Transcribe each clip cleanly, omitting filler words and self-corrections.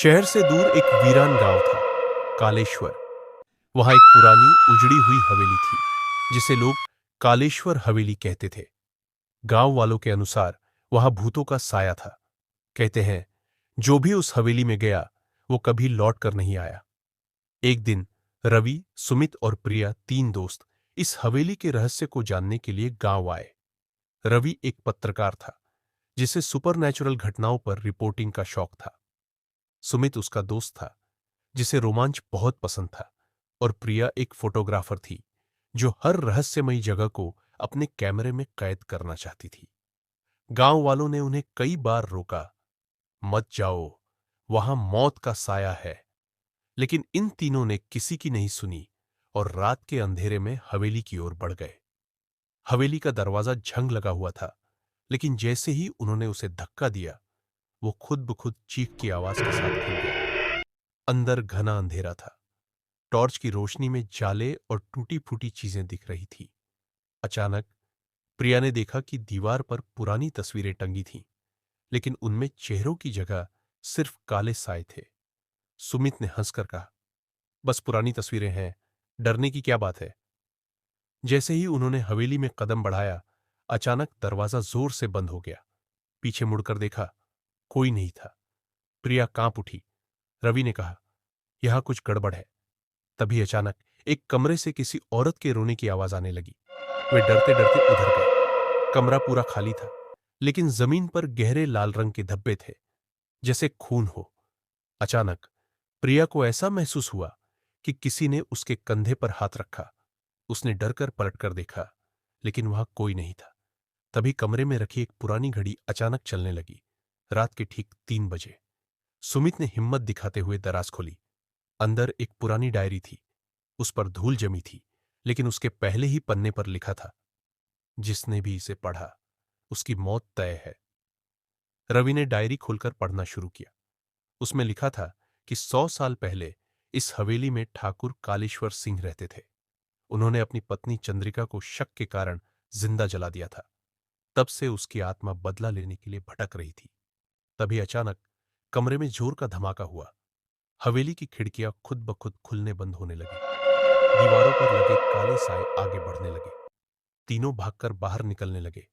शहर से दूर एक वीरान गांव था, कालेश्वर। वहां एक पुरानी उजड़ी हुई हवेली थी, जिसे लोग कालेश्वर हवेली कहते थे। गांव वालों के अनुसार वहां भूतों का साया था। कहते हैं, जो भी उस हवेली में गया, वो कभी लौट कर नहीं आया। एक दिन रवि, सुमित और प्रिया, तीन दोस्त, इस हवेली के रहस्य को जानने के लिए गांव आए। रवि एक पत्रकार था, जिसे सुपरनैचुरल घटनाओं पर रिपोर्टिंग का शौक था। सुमित उसका दोस्त था, जिसे रोमांच बहुत पसंद था। और प्रिया एक फोटोग्राफर थी, जो हर रहस्यमयी जगह को अपने कैमरे में कैद करना चाहती थी। गांव वालों ने उन्हें कई बार रोका, मत जाओ, वहां मौत का साया है। लेकिन इन तीनों ने किसी की नहीं सुनी और रात के अंधेरे में हवेली की ओर बढ़ गए। हवेली का दरवाजा झंग लगा हुआ था, लेकिन जैसे ही उन्होंने उसे धक्का दिया, वो खुद ब खुद चीख की आवाज के साथ खुल गया। अंदर घना अंधेरा था। टॉर्च की रोशनी में जाले और टूटी फूटी चीजें दिख रही थी। अचानक प्रिया ने देखा कि दीवार पर पुरानी तस्वीरें टंगी थीं, लेकिन उनमें चेहरों की जगह सिर्फ काले साए थे। सुमित ने हंसकर कहा, बस पुरानी तस्वीरें हैं, डरने की क्या बात है। जैसे ही उन्होंने हवेली में कदम बढ़ाया, अचानक दरवाजा जोर से बंद हो गया। पीछे मुड़कर देखा, कोई नहीं था। प्रिया कांप उठी। रवि ने कहा, यहां कुछ गड़बड़ है। तभी अचानक एक कमरे से किसी औरत के रोने की आवाज आने लगी। वे डरते डरते उधर गए। कमरा पूरा खाली था, लेकिन जमीन पर गहरे लाल रंग के धब्बे थे, जैसे खून हो। अचानक प्रिया को ऐसा महसूस हुआ कि किसी ने उसके कंधे पर हाथ रखा। उसने डरकर पलटकर देखा, लेकिन वहां कोई नहीं था। तभी कमरे में रखी एक पुरानी घड़ी अचानक चलने लगी। रात के ठीक 3 बजे। सुमित ने हिम्मत दिखाते हुए दराज खोली। अंदर एक पुरानी डायरी थी। उस पर धूल जमी थी, लेकिन उसके पहले ही पन्ने पर लिखा था, जिसने भी इसे पढ़ा, उसकी मौत तय है। रवि ने डायरी खोलकर पढ़ना शुरू किया। उसमें लिखा था कि 100 साल पहले इस हवेली में ठाकुर कालेश्वर सिंह रहते थे। उन्होंने अपनी पत्नी चंद्रिका को शक के कारण जिंदा जला दिया था। तब से उसकी आत्मा बदला लेने के लिए भटक रही थी। तभी अचानक कमरे में जोर का धमाका हुआ। हवेली की खिड़कियां खुद ब खुद खुलने बंद होने लगी। दीवारों पर लगे काले साए आगे बढ़ने लगे। तीनों भागकर बाहर निकलने लगे,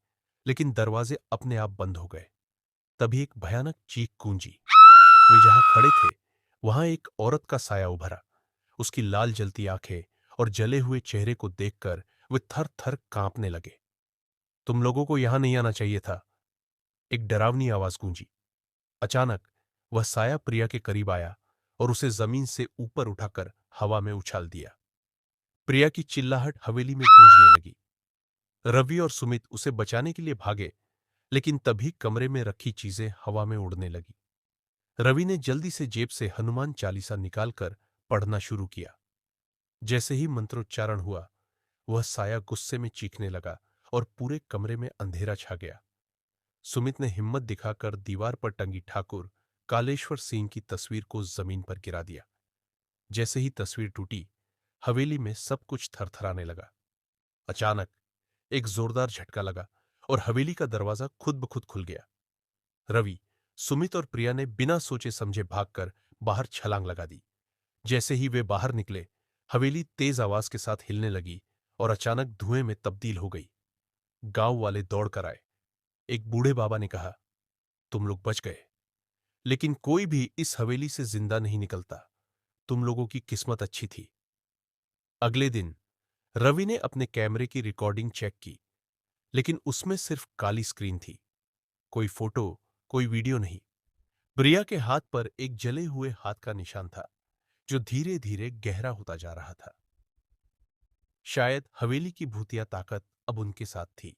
लेकिन दरवाजे अपने आप बंद हो गए। तभी एक भयानक चीख गूंजी। वे जहां खड़े थे, वहां एक औरत का साया उभरा। उसकी लाल जलती आंखें और जले हुए चेहरे को देखकर वे थर थर कांपने लगे। तुम लोगों को यहां नहीं आना चाहिए था, एक डरावनी आवाज गूंजी। अचानक वह साया प्रिया के करीब आया और उसे जमीन से ऊपर उठाकर हवा में उछाल दिया। प्रिया की चिल्लाहट हवेली में गूंजने लगी। रवि और सुमित उसे बचाने के लिए भागे, लेकिन तभी कमरे में रखी चीजें हवा में उड़ने लगी। रवि ने जल्दी से जेब से हनुमान चालीसा निकालकर पढ़ना शुरू किया। जैसे ही मंत्रोच्चारण हुआ, वह साया गुस्से में चीखने लगा और पूरे कमरे में अंधेरा छा गया। सुमित ने हिम्मत दिखाकर दीवार पर टंगी ठाकुर कालेश्वर सिंह की तस्वीर को जमीन पर गिरा दिया। जैसे ही तस्वीर टूटी, हवेली में सब कुछ थरथराने लगा। अचानक एक जोरदार झटका लगा और हवेली का दरवाजा खुद ब खुद खुल गया। रवि, सुमित और प्रिया ने बिना सोचे समझे भागकर बाहर छलांग लगा दी। जैसे ही वे बाहर निकले, हवेली तेज आवाज के साथ हिलने लगी और अचानक धुएं में तब्दील हो गई। गांव वाले दौड़कर आए। एक बूढ़े बाबा ने कहा, तुम लोग बच गए, लेकिन कोई भी इस हवेली से जिंदा नहीं निकलता। तुम लोगों की किस्मत अच्छी थी। अगले दिन रवि ने अपने कैमरे की रिकॉर्डिंग चेक की, लेकिन उसमें सिर्फ काली स्क्रीन थी। कोई फोटो, कोई वीडियो नहीं। प्रिया के हाथ पर एक जले हुए हाथ का निशान था, जो धीरे धीरे गहरा होता जा रहा था। शायद हवेली की भूतिया ताकत अब उनके साथ थी।